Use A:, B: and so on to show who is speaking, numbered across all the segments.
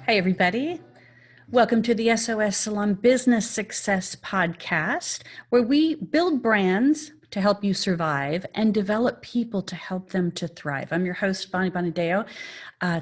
A: Hi, everybody. Welcome to the SOS Salon Business Success Podcast, where we build brands to help you survive and develop people to help them to thrive. I'm your host, Bonnie Bonadeo.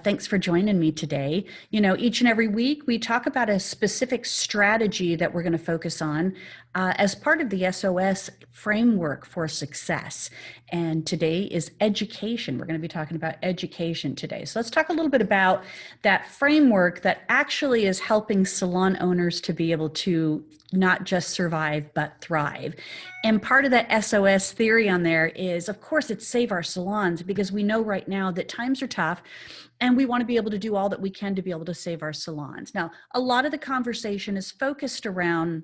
A: Thanks for joining me today. You know, each and every week we talk about a specific strategy that we're going to focus on as part of the SOS framework for success. And today is education. We're going to be talking about education today. So let's talk a little bit about that framework that actually is helping salon owners to be able to not just survive, but thrive. And part of that SOS theory on there is, of course, it's save our salons, because we know right now that times are tough and we want to be able to do all that we can to be able to save our salons. Now, a lot of the conversation is focused around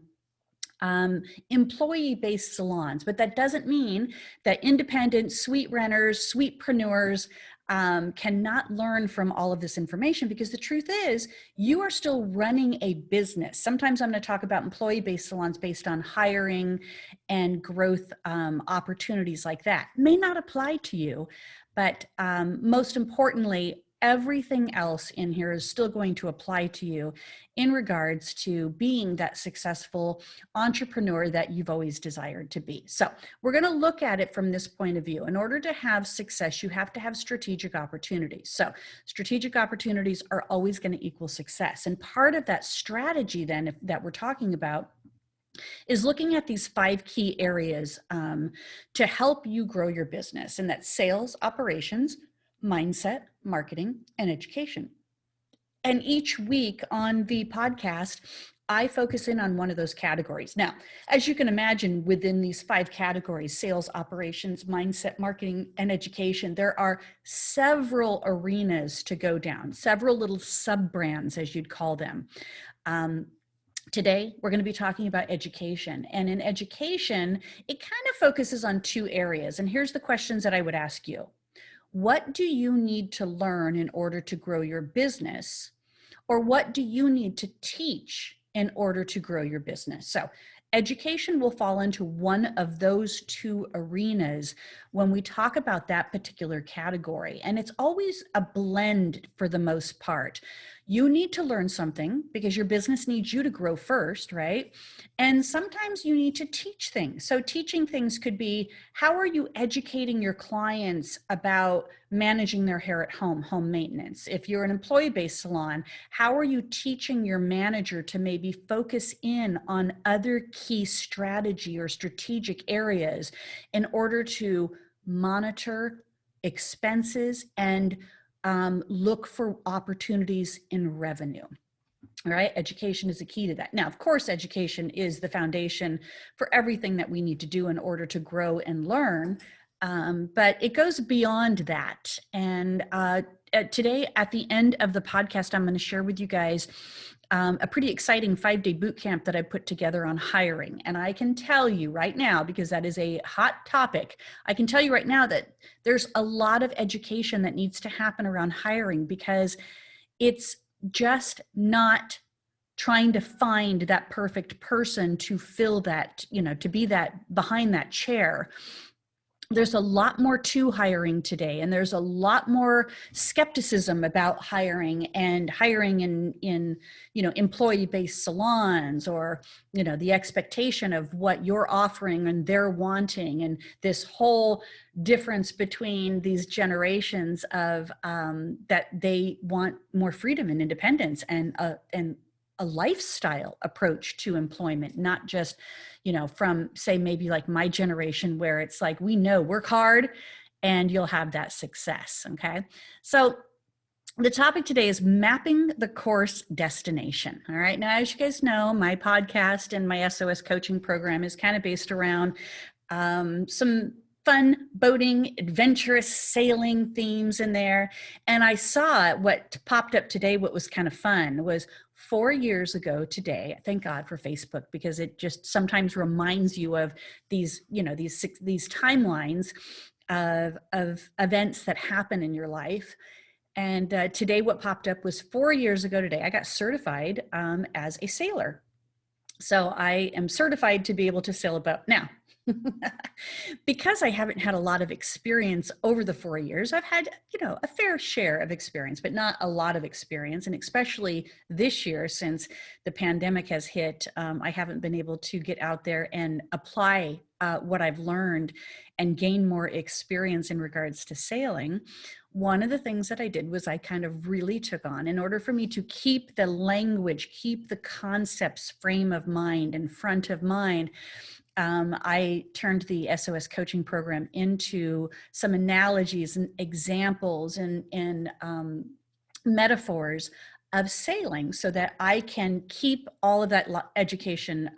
A: employee-based salons, but that doesn't mean that independent suite renters, suitepreneurs cannot learn from all of this information, because the truth is you are still running a business. Sometimes I'm going to talk about employee-based salons based on hiring and growth opportunities like that. May not apply to you, but most importantly, everything else in here is still going to apply to you in regards to being that successful entrepreneur that you've always desired to be. So we're going to look at it from this point of view. In order to have success, you have to have strategic opportunities. So strategic opportunities are always going to equal success. And part of that strategy then that we're talking about is looking at these 5 key areas to help you grow your business. And that's sales, operations, mindset, marketing, and education. And each week on the podcast, I focus in on one of those categories. Now, as you can imagine, within these 5 categories, sales, operations, mindset, marketing, and education, there are several arenas to go down, several little sub-brands, as you'd call them. Today, we're going to be talking about education. And in education, it kind of focuses on 2 areas. And here's the questions that I would ask you. What do you need to learn in order to grow your business? Or what do you need to teach in order to grow your business? So education will fall into one of those 2 arenas when we talk about that particular category. And it's always a blend for the most part. You need to learn something because your business needs you to grow first, right? And sometimes you need to teach things. So teaching things could be, how are you educating your clients about managing their hair at home, home maintenance? If you're an employee-based salon, how are you teaching your manager to maybe focus in on other key strategy or strategic areas in order to monitor expenses and look for opportunities in revenue? All right, education is the key to that. Now, of course, education is the foundation for everything that we need to do in order to grow and learn, but it goes beyond that. And today, at the end of the podcast, I'm going to share with you guys a pretty exciting 5-day boot camp that I put together on hiring. And I can tell you right now, because that is a hot topic, I can tell you right now that there's a lot of education that needs to happen around hiring, because it's just not trying to find that perfect person to fill that, to be that behind that chair. There's a lot more to hiring today, and there's a lot more skepticism about hiring in employee-based salons, or the expectation of what you're offering and they're wanting, and this whole difference between these generations of that they want more freedom and independence and a lifestyle approach to employment, not just from, say, maybe like my generation, where it's like, we know, work hard and you'll have that success. Okay. So the topic today is mapping the course destination. All right. Now, as you guys know, my podcast and my SOS coaching program is kind of based around some fun boating, adventurous sailing themes in there. And I saw what popped up today. What was kind of fun was 4 years ago today. Thank God for Facebook, because it just sometimes reminds you of these, these timelines of events that happen in your life. And today what popped up was 4 years ago today, I got certified as a sailor. So I am certified to be able to sail a boat. Now, Because I haven't had a lot of experience over the 4 years, I've had, a fair share of experience, but not a lot of experience. And especially this year, since the pandemic has hit, I haven't been able to get out there and apply what I've learned and gain more experience in regards to sailing. One of the things that I did was I kind of really took on, in order for me to keep the language, keep the concepts frame of mind and front of mind, I turned the SOS coaching program into some analogies and examples and metaphors of sailing, so that I can keep all of that education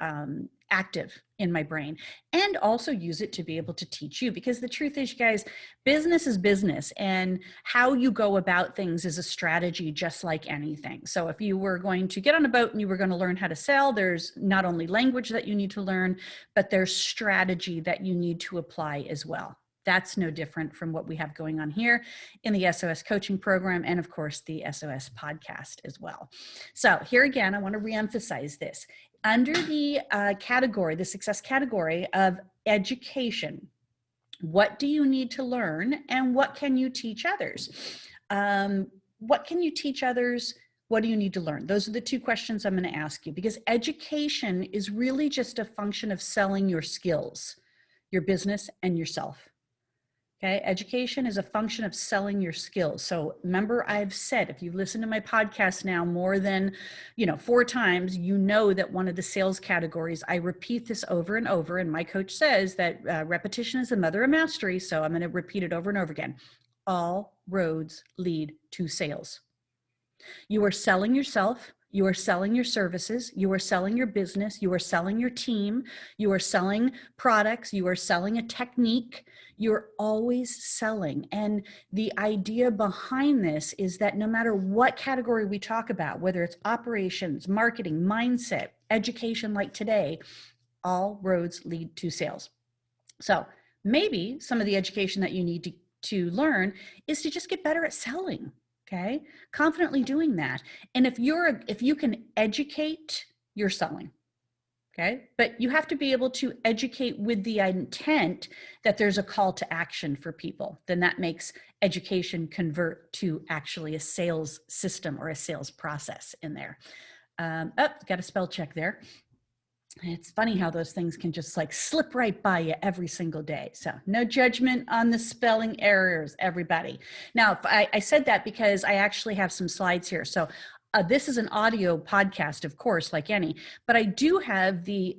A: active in my brain, and also use it to be able to teach you. Because the truth is, you guys, business is business, and how you go about things is a strategy, just like anything. So if you were going to get on a boat and you were going to learn how to sail, there's not only language that you need to learn, but there's strategy that you need to apply as well. That's no different from what we have going on here in the SOS coaching program, and of course the SOS podcast as well. So here again, I want to reemphasize this. Under the category, the success category of education, what do you need to learn, and what can you teach others? What can you teach others? What do you need to learn? Those are the two questions I'm going to ask you, because education is really just a function of selling your skills, your business, and yourself. Okay, education is a function of selling your skills. So remember, I've said, if you listen to my podcast now more than 4 times, you know that one of the sales categories, I repeat this over and over, and my coach says that repetition is the mother of mastery. So I'm going to repeat it over and over again. All roads lead to sales. You are selling yourself. You are selling your services. You are selling your business. You are selling your team. You are selling products. You are selling a technique. You're always selling. And the idea behind this is that no matter what category we talk about, whether it's operations, marketing, mindset, education like today, all roads lead to sales. So maybe some of the education that you need to learn is to just get better at selling. Okay, confidently doing that. And if you can educate, you're selling. Okay, but you have to be able to educate with the intent that there's a call to action for people. Then that makes education convert to actually a sales system or a sales process in there. Got a spell check there. It's funny how those things can just like slip right by you every single day. So no judgment on the spelling errors, everybody. Now, I said that because I actually have some slides here. So this is an audio podcast, of course, like any, but I do have the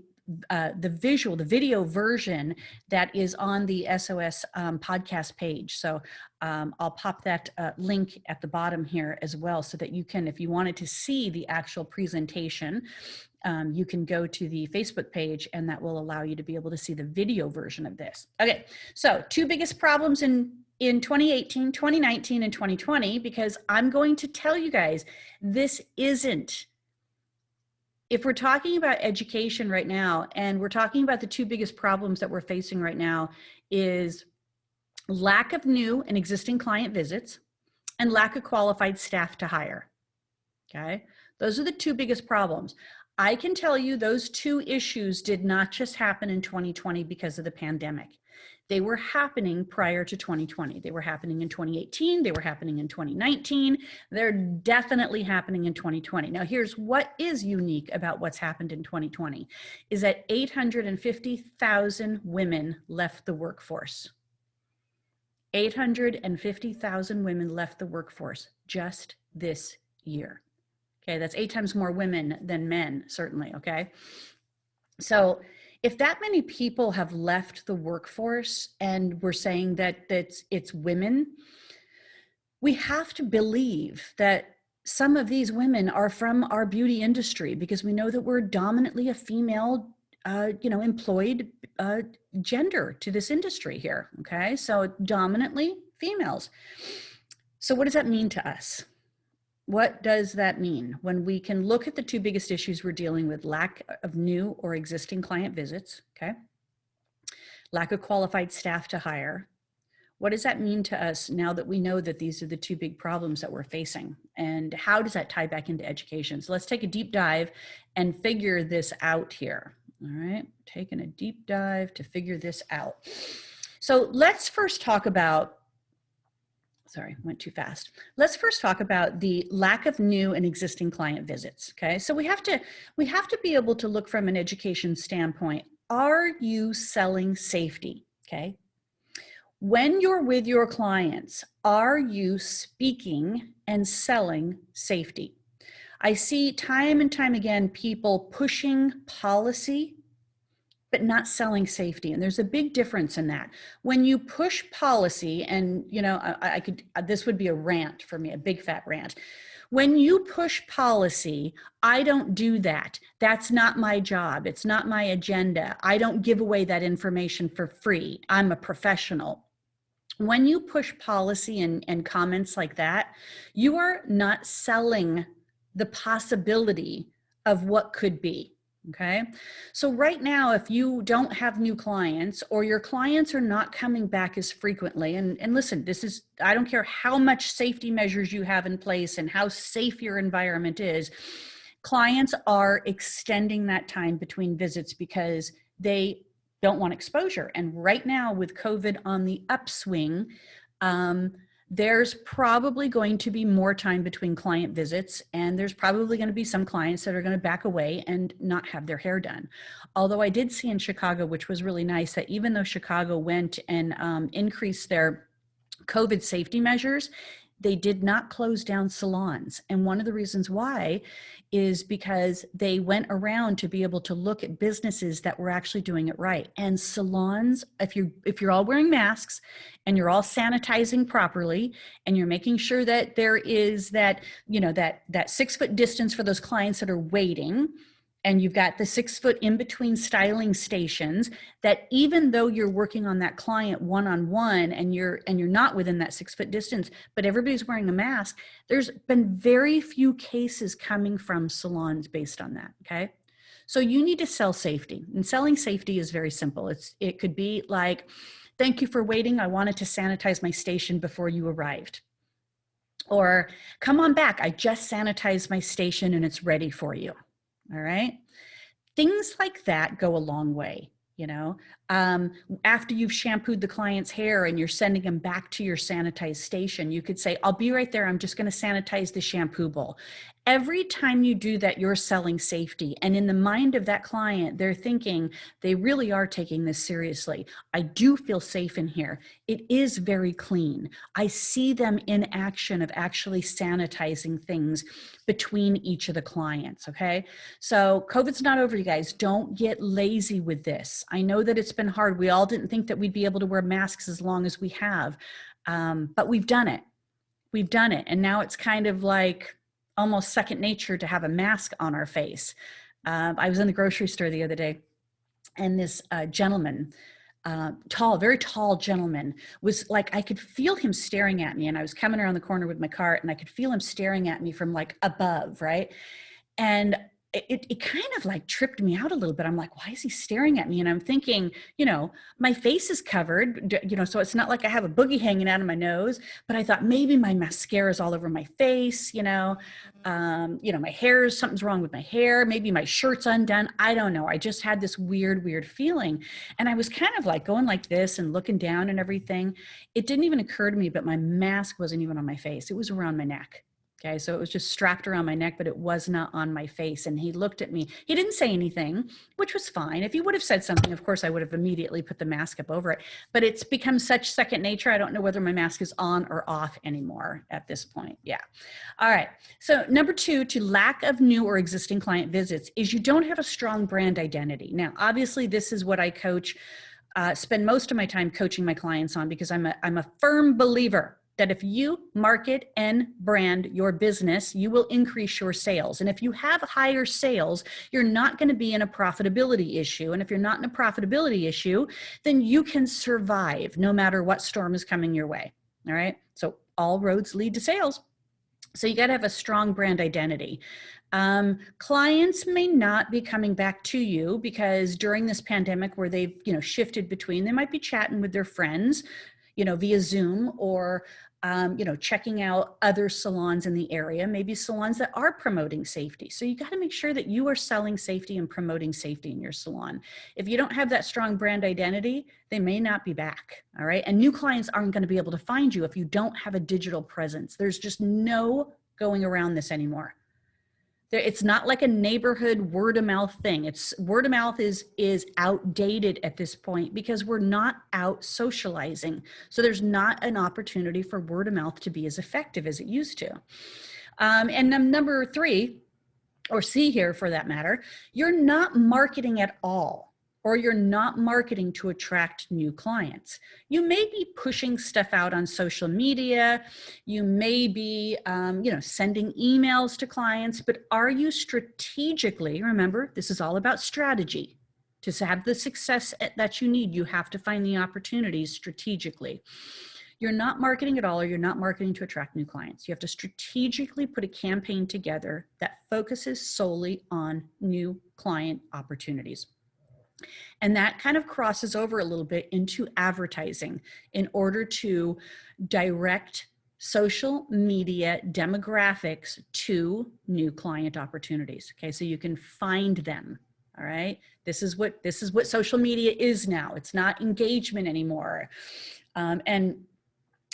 A: video version that is on the SOS podcast page. So I'll pop that link at the bottom here as well, so that you can, if you wanted to see the actual presentation, you can go to the Facebook page, and that will allow you to be able to see the video version of this. Okay, so 2 biggest problems in 2018, 2019, and 2020, because I'm going to tell you guys, this isn't, if we're talking about education right now, and we're talking about the 2 biggest problems that we're facing right now, is lack of new and existing client visits and lack of qualified staff to hire. Okay, those are the 2 biggest problems. I can tell you those 2 issues did not just happen in 2020 because of the pandemic. They were happening prior to 2020. They were happening in 2018. They were happening in 2019. They're definitely happening in 2020. Now, here's what is unique about what's happened in 2020 is that 850,000 women left the workforce. 850,000 women left the workforce just this year. Okay, that's 8 times more women than men, certainly, okay? So if that many people have left the workforce, and we're saying that it's women, we have to believe that some of these women are from our beauty industry, because we know that we're dominantly a female, employed gender to this industry here, okay? So dominantly females. So what does that mean to us? What does that mean when we can look at the 2 biggest issues we're dealing with? Lack of new or existing client visits, okay? Lack of qualified staff to hire. What does that mean to us now that we know that these are the 2 big problems that we're facing? And how does that tie back into education? So let's take a deep dive and figure this out here, All right, taking a deep dive to figure this out. So let's first talk about, sorry, went too fast. Let's first talk about the lack of new and existing client visits, okay? So we have to be able to look from an education standpoint. Are you selling safety, okay? When you're with your clients, are you speaking and selling safety? I see time and time again people pushing policy but not selling safety. And there's a big difference in that. When you push policy, and I could, this would be a rant for me, a big fat rant. When you push policy, I don't do that. That's not my job. It's not my agenda. I don't give away that information for free. I'm a professional. When you push policy and comments like that, you are not selling the possibility of what could be. Okay. So right now, if you don't have new clients or your clients are not coming back as frequently, and listen, I don't care how much safety measures you have in place and how safe your environment is, clients are extending that time between visits because they don't want exposure. And right now with COVID on the upswing, there's probably going to be more time between client visits, and there's probably going to be some clients that are going to back away and not have their hair done. Although I did see in Chicago, which was really nice, that even though Chicago went and increased their COVID safety measures, they did not close down salons. And one of the reasons why is because they went around to be able to look at businesses that were actually doing it right. And salons, if you're all wearing masks and you're all sanitizing properly and you're making sure that there is that 6 foot distance for those clients that are waiting, and you've got the 6 foot in between styling stations, that even though you're working on that client one-on-one and you're not within that 6 foot distance, but everybody's wearing a mask, there's been very few cases coming from salons based on that, okay? So you need to sell safety, and selling safety is very simple. It could be like, thank you for waiting. I wanted to sanitize my station before you arrived. Or come on back. I just sanitized my station and it's ready for you. All right. Things like that go a long way. After you've shampooed the client's hair and you're sending them back to your sanitized station, you could say, I'll be right there. I'm just going to sanitize the shampoo bowl. Every time you do that, you're selling safety. And in the mind of that client, they're thinking they really are taking this seriously. I do feel safe in here. It is very clean. I see them in action of actually sanitizing things between each of the clients. Okay. So COVID's not over, you guys. Don't get lazy with this. I know that it's been hard. We all didn't think that we'd be able to wear masks as long as we have, but we've done it. We've done it. And now it's kind of like almost second nature to have a mask on our face. I was in the grocery store the other day, and this gentleman, very tall gentleman, was like, I could feel him staring at me, and I was coming around the corner with my cart and I could feel him staring at me from like above, right? And it kind of like tripped me out a little bit. I'm like, why is he staring at me? And I'm thinking, my face is covered, so it's not like I have a boogie hanging out of my nose, but I thought maybe my mascara is all over my face, my hair, something's wrong with my hair. Maybe my shirt's undone. I don't know. I just had this weird feeling. And I was kind of like going like this and looking down and everything. It didn't even occur to me, but my mask wasn't even on my face. It was around my neck. Okay, so it was just strapped around my neck, but it was not on my face. And he looked at me. He didn't say anything, which was fine. If he would have said something, of course, I would have immediately put the mask up over it. But it's become such second nature. I don't know whether my mask is on or off anymore at this point. Yeah. All right. So number 2, to lack of new or existing client visits, is you don't have a strong brand identity. Now, obviously, this is what I coach, spend most of my time coaching my clients on, because I'm a firm believer that if you market and brand your business, you will increase your sales. And if you have higher sales, you're not going to be in a profitability issue. And if you're not in a profitability issue, then you can survive no matter what storm is coming your way. All right. So all roads lead to sales. So you got to have a strong brand identity. Clients may not be coming back to you because during this pandemic where they've, shifted between, they might be chatting with their friends. via Zoom or, checking out other salons in the area, maybe salons that are promoting safety. So you got to make sure that you are selling safety and promoting safety in your salon. If you don't have that strong brand identity, they may not be back. All right. And new clients aren't going to be able to find you if you don't have a digital presence. There's just no going around this anymore. It's not like a neighborhood word of mouth thing. It's word of mouth is outdated at this point because we're not out socializing. So there's not an opportunity for word of mouth to be as effective as it used to. And number 3, or C here for that matter, you're not marketing at all, or you're not marketing to attract new clients. You may be pushing stuff out on social media. You may be, sending emails to clients, but are you strategically, remember, this is all about strategy. To have the success that you need, you have to find the opportunities strategically. You're not marketing at all, or you're not marketing to attract new clients. You have to strategically put a campaign together that focuses solely on new client opportunities. And that kind of crosses over a little bit into advertising in order to direct social media demographics to new client opportunities. Okay, so you can find them. All right, this is what social media is now. It's not engagement anymore, and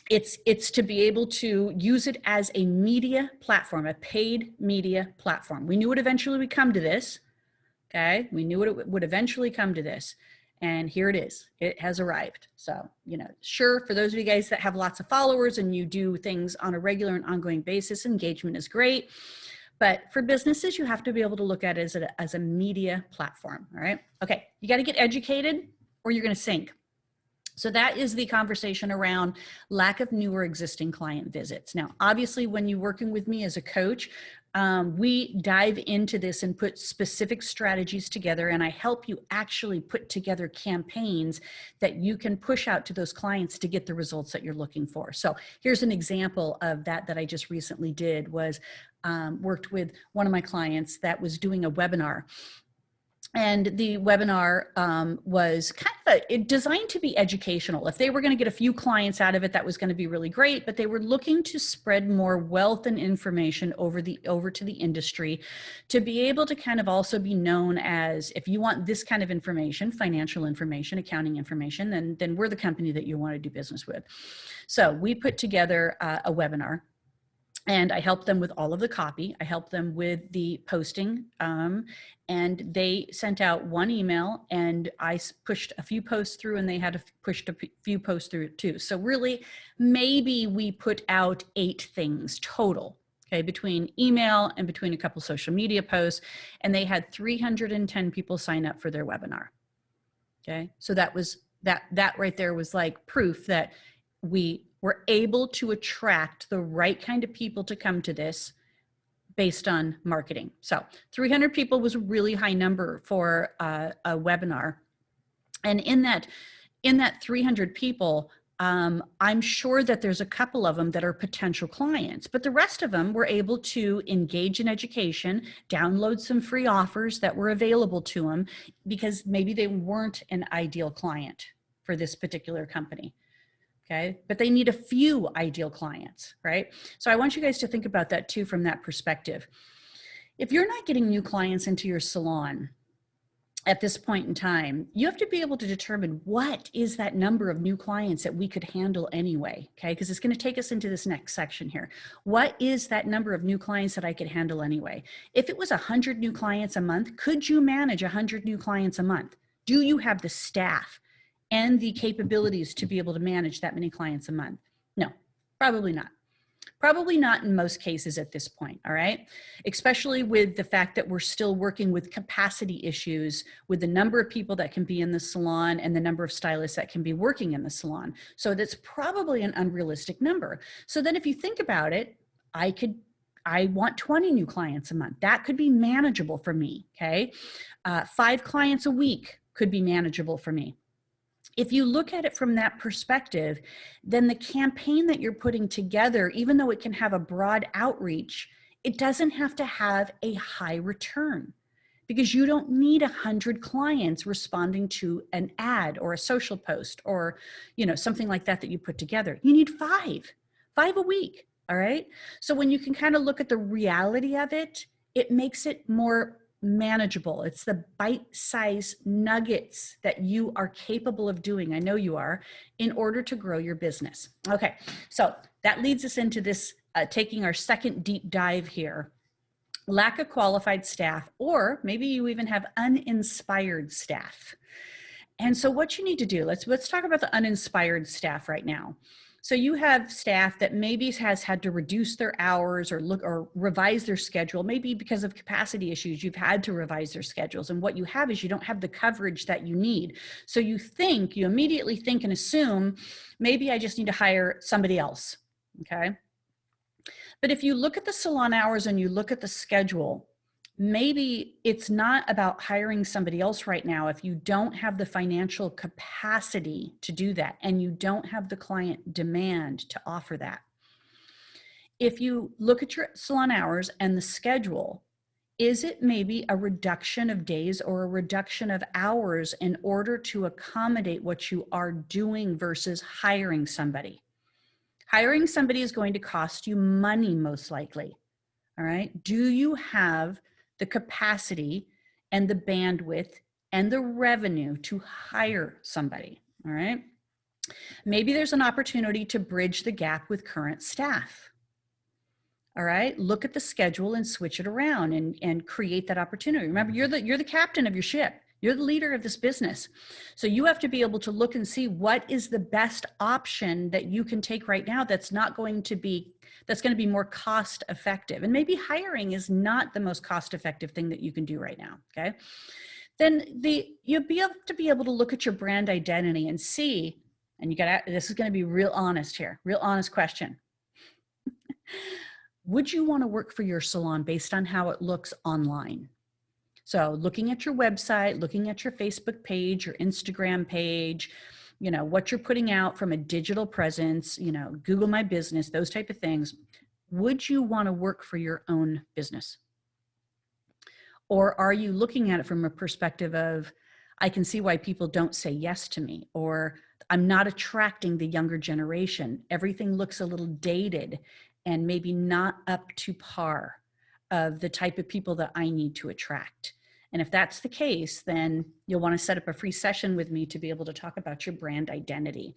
A: it's to be able to use it as a media platform, a paid media platform. We knew it eventually would come to this. Okay, we knew it would eventually come to this, and here it is. It has arrived. So, sure, for those of you guys that have lots of followers and you do things on a regular and ongoing basis, engagement is great. But for businesses, you have to be able to look at it as a media platform. All right. Okay, you got to get educated or you're going to sink. So that is the conversation around lack of new or existing client visits. Now, obviously, when you're working with me as a coach, we dive into this and put specific strategies together, and I help you actually put together campaigns that you can push out to those clients to get the results that you're looking for. So here's an example of that I just recently did was worked with one of my clients that was doing a webinar. And the webinar was kind of designed to be educational. If they were going to get a few clients out of it, that was going to be really great. But they were looking to spread more wealth and information over to the industry, to be able to kind of also be known as, if you want this kind of information, financial information, accounting information, then we're the company that you want to do business with. So we put together a webinar. And I helped them with all of the copy. I helped them with the posting. And they sent out one email, and I pushed a few posts through, and they had pushed a few posts through too. So really, maybe we put out 8 things total, okay, between email and between a couple social media posts. And they had 310 people sign up for their webinar. Okay, so that right there was like proof that we were able to attract the right kind of people to come to this based on marketing. So 300 people was a really high number for a webinar. And in that 300 people, I'm sure that there's a couple of them that are potential clients, but the rest of them were able to engage in education, download some free offers that were available to them because maybe they weren't an ideal client for this particular company. Okay, but they need a few ideal clients, right? So I want you guys to think about that too from that perspective. If you're not getting new clients into your salon at this point in time, you have to be able to determine what is that number of new clients that we could handle anyway, okay? Because it's going to take us into this next section here. What is that number of new clients that I could handle anyway? If it was 100 new clients a month, could you manage 100 new clients a month? Do you have the staff and the capabilities to be able to manage that many clients a month? No, probably not. Probably not in most cases at this point, all right? Especially with the fact that we're still working with capacity issues with the number of people that can be in the salon and the number of stylists that can be working in the salon. So that's probably an unrealistic number. So then if you think about it, I want 20 new clients a month. That could be manageable for me, okay? 5 clients a week could be manageable for me. If you look at it from that perspective, then the campaign that you're putting together, even though it can have a broad outreach, it doesn't have to have a high return. because you don't need 100 clients responding to an ad or a social post or, something like that you put together. You need five a week. All right. So when you can kind of look at the reality of it, it makes it more manageable. It's the bite-sized nuggets that you are capable of doing. I know you are, in order to grow your business. Okay. So that leads us into this, taking our second deep dive here. Lack of qualified staff, or maybe you even have uninspired staff. And so what you need to do, let's talk about the uninspired staff right now. So you have staff that maybe has had to reduce their hours or revise their schedule. Maybe because of capacity issues, you've had to revise their schedules. And what you have is you don't have the coverage that you need. So you immediately think and assume, maybe I just need to hire somebody else, okay? But if you look at the salon hours and you look at the schedule, maybe it's not about hiring somebody else right now if you don't have the financial capacity to do that and you don't have the client demand to offer that. If you look at your salon hours and the schedule, is it maybe a reduction of days or a reduction of hours in order to accommodate what you are doing versus hiring somebody? Hiring somebody is going to cost you money, most likely. All right. Do you have the capacity and the bandwidth and the revenue to hire somebody? All right. Maybe there's an opportunity to bridge the gap with current staff. All right. Look at the schedule and switch it around and create that opportunity. Remember, you're the captain of your ship. You're the leader of this business. So you have to be able to look and see what is the best option that you can take right now that's going to be more cost effective. And maybe hiring is not the most cost effective thing that you can do right now, okay? Then you'll be able to look at your brand identity and see, and this is going to be real honest here, real honest question. Would you want to work for your salon based on how it looks online? So looking at your website, looking at your Facebook page, your Instagram page, what you're putting out from a digital presence, Google My Business, those type of things. Would you want to work for your own business? Or are you looking at it from a perspective of, I can see why people don't say yes to me, or I'm not attracting the younger generation. Everything looks a little dated and maybe not up to par of the type of people that I need to attract. And if that's the case, then you'll want to set up a free session with me to be able to talk about your brand identity.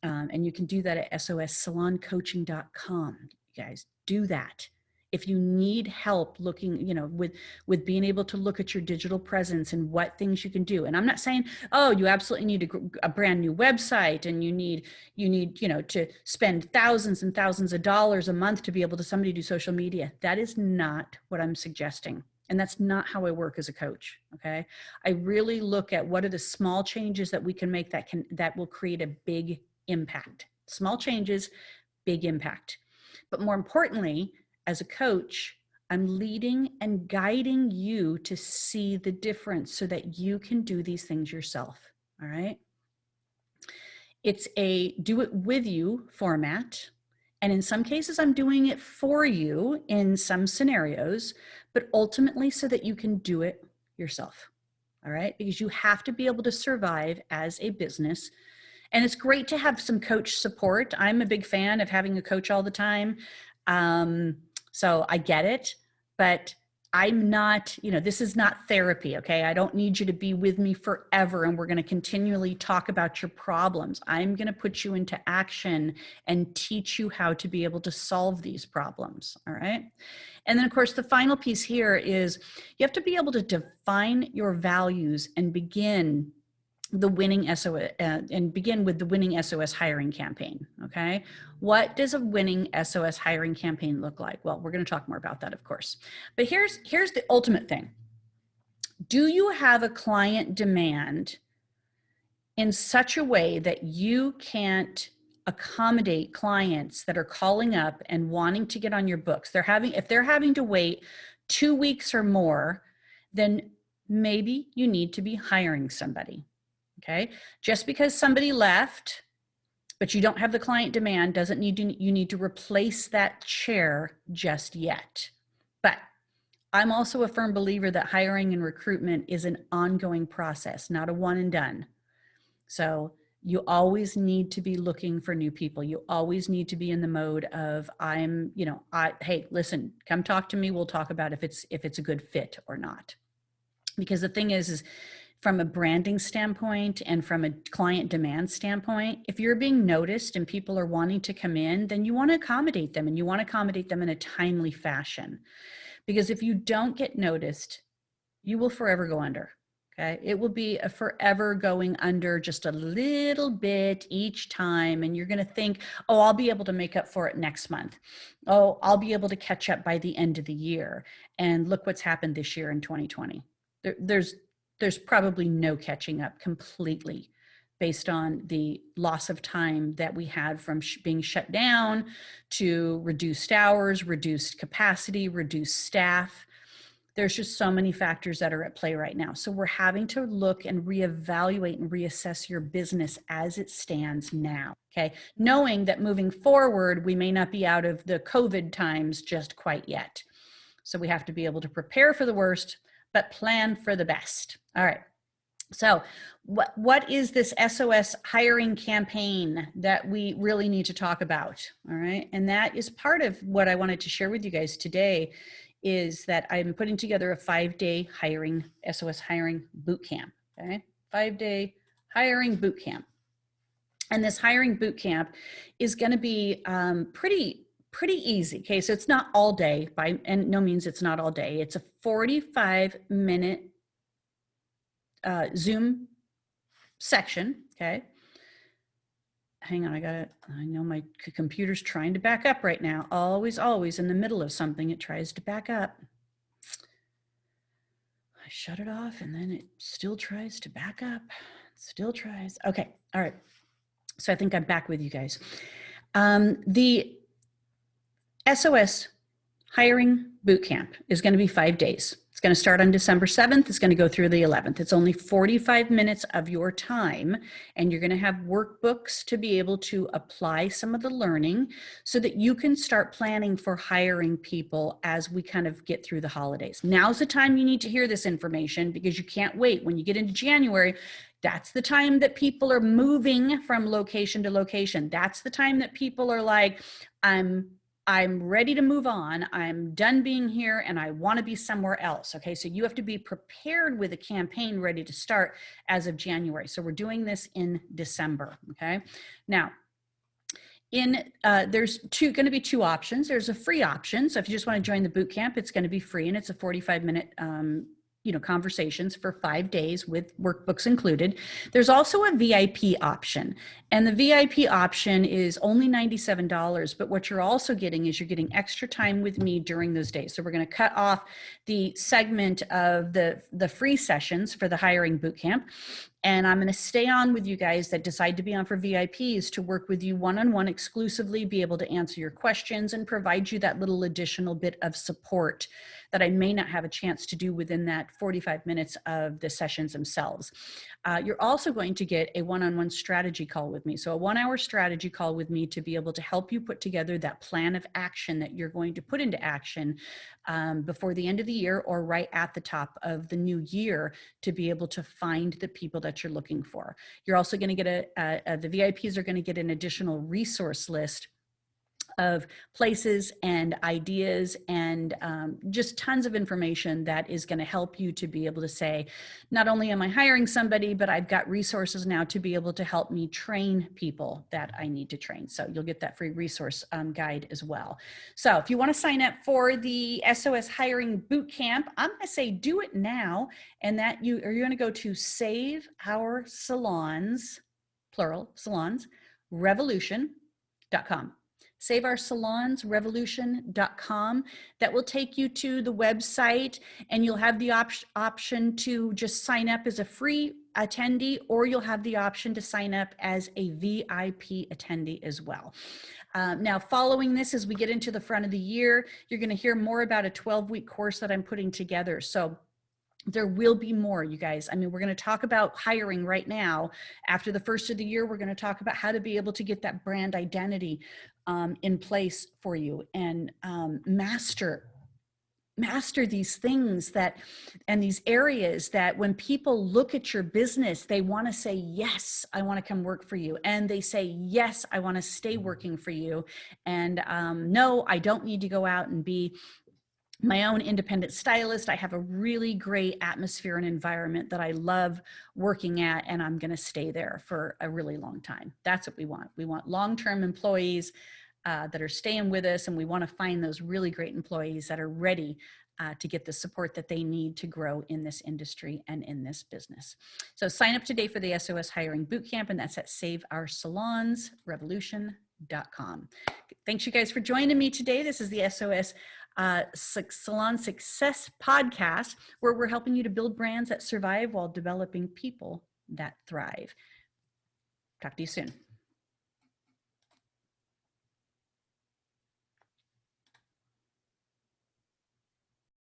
A: And you can do that at SOSSaloncoaching.com. You guys, do that. If you need help looking, with being able to look at your digital presence and what things you can do. And I'm not saying, oh, you absolutely need a brand new website and you need, to spend thousands and thousands of dollars a month to be able to somebody do social media. That is not what I'm suggesting. And that's not how I work as a coach, okay? I really look at what are the small changes that we can make that will create a big impact. Small changes, big impact. But more importantly, as a coach, I'm leading and guiding you to see the difference so that you can do these things yourself, all right? It's a do it with you format. And in some cases, I'm doing it for you in some scenarios, but ultimately so that you can do it yourself, all right? Because you have to be able to survive as a business. And it's great to have some coach support. I'm a big fan of having a coach all the time. So I get it, but I'm not, this is not therapy, okay? I don't need you to be with me forever and we're going to continually talk about your problems. I'm going to put you into action and teach you how to be able to solve these problems, all right? And then, of course, the final piece here is you have to be able to define your values and begin with the winning SOS hiring campaign, okay? What does a winning SOS hiring campaign look like? Well, we're going to talk more about that, of course. But here's the ultimate thing. Do you have a client demand in such a way that you can't accommodate clients that are calling up and wanting to get on your books? If they're having to wait 2 weeks or more, then maybe you need to be hiring somebody. Okay, just because somebody left, but you don't have the client demand doesn't you need to replace that chair just yet. But I'm also a firm believer that hiring and recruitment is an ongoing process, not a one and done. So you always need to be looking for new people. You always need to be in the mode of hey, listen, come talk to me. We'll talk about if it's a good fit or not. Because the thing is from a branding standpoint and from a client demand standpoint, if you're being noticed and people are wanting to come in, then you want to accommodate them, and you want to accommodate them in a timely fashion. Because if you don't get noticed, you will forever go under. Okay. It will be a forever going under just a little bit each time. And you're going to think, oh, I'll be able to make up for it next month. Oh, I'll be able to catch up by the end of the year. And look what's happened this year in 2020. There's probably no catching up completely based on the loss of time that we had from being shut down to reduced hours, reduced capacity, reduced staff. There's just so many factors that are at play right now. So we're having to look and reevaluate and reassess your business as it stands now, okay? Knowing that moving forward, we may not be out of the COVID times just quite yet. So we have to be able to prepare for the worst, but plan for the best. All right. So what is this SOS hiring campaign that we really need to talk about? All right. And that is part of what I wanted to share with you guys today, is that I'm putting together a 5-day SOS hiring boot camp. Okay. 5-day hiring boot camp. And this hiring boot camp is going to be pretty easy. Okay. So it's not all day, and no means it's not all day. It's a 45-minute Zoom section. Okay. Hang on. I know my computer's trying to back up right now. Always in the middle of something, it tries to back up. I shut it off and then it still tries to back up. Still tries. Okay. All right. So I think I'm back with you guys. The SOS hiring bootcamp is going to be 5 days. It's going to start on December 7th. It's going to go through the 11th. It's only 45 minutes of your time, and you're going to have workbooks to be able to apply some of the learning so that you can start planning for hiring people as we kind of get through the holidays. Now's the time you need to hear this information, because you can't wait. When you get into January, that's the time that people are moving from location to location. That's the time that people are like, I'm ready to move on. I'm done being here and I want to be somewhere else. Okay. So you have to be prepared with a campaign ready to start as of January. So we're doing this in December. Okay. Now, there's going to be two options. There's a free option. So if you just want to join the boot camp, it's going to be free, and it's a 45-minute conversations for 5 days with workbooks included. There's also a VIP option, and the VIP option is only $97. But what you're also getting is you're getting extra time with me during those days. So we're going to cut off the segment of the free sessions for the hiring bootcamp. And I'm going to stay on with you guys that decide to be on for VIPs to work with you one-on-one exclusively, be able to answer your questions and provide you that little additional bit of support that I may not have a chance to do within that 45 minutes of the sessions themselves. You're also going to get a one-on-one strategy call with me. So a 1-hour strategy call with me to be able to help you put together that plan of action that you're going to put into action before the end of the year or right at the top of the new year, to be able to find the people that you're looking for. You're also going to get the VIPs are going to get an additional resource list of places and ideas and just tons of information that is going to help you to be able to say, not only am I hiring somebody, but I've got resources now to be able to help me train people that I need to train. So you'll get that free resource guide as well. So if you want to sign up for the SOS Hiring Bootcamp, I'm going to say do it now, and that you're going to go to Save Our Salons, plural, salons, revolution.com. SaveOurSalonsRevolution.com. That will take you to the website, and you'll have the option to just sign up as a free attendee, or you'll have the option to sign up as a VIP attendee as well. Now, following this, as we get into the front of the year, you're going to hear more about a 12-week course that I'm putting together. So there will be more, you guys. I mean, we're going to talk about hiring right now. After the first of the year, we're going to talk about how to be able to get that brand identity in place for you and master master these things and these areas that when people look at your business, they want to say, yes, I want to come work for you. And they say, yes, I want to stay working for you. And no, I don't need to go out and be my own independent stylist. I have a really great atmosphere and environment that I love working at, and I'm going to stay there for a really long time. That's what we want. We want long-term employees that are staying with us, and we want to find those really great employees that are ready to get the support that they need to grow in this industry and in this business. So sign up today for the SOS Hiring Bootcamp, and that's at saveoursalonsrevolution.com. Thanks you guys for joining me today. This is the SOS Salon Success Podcast, where we're helping you to build brands that survive while developing people that thrive. Talk to you soon.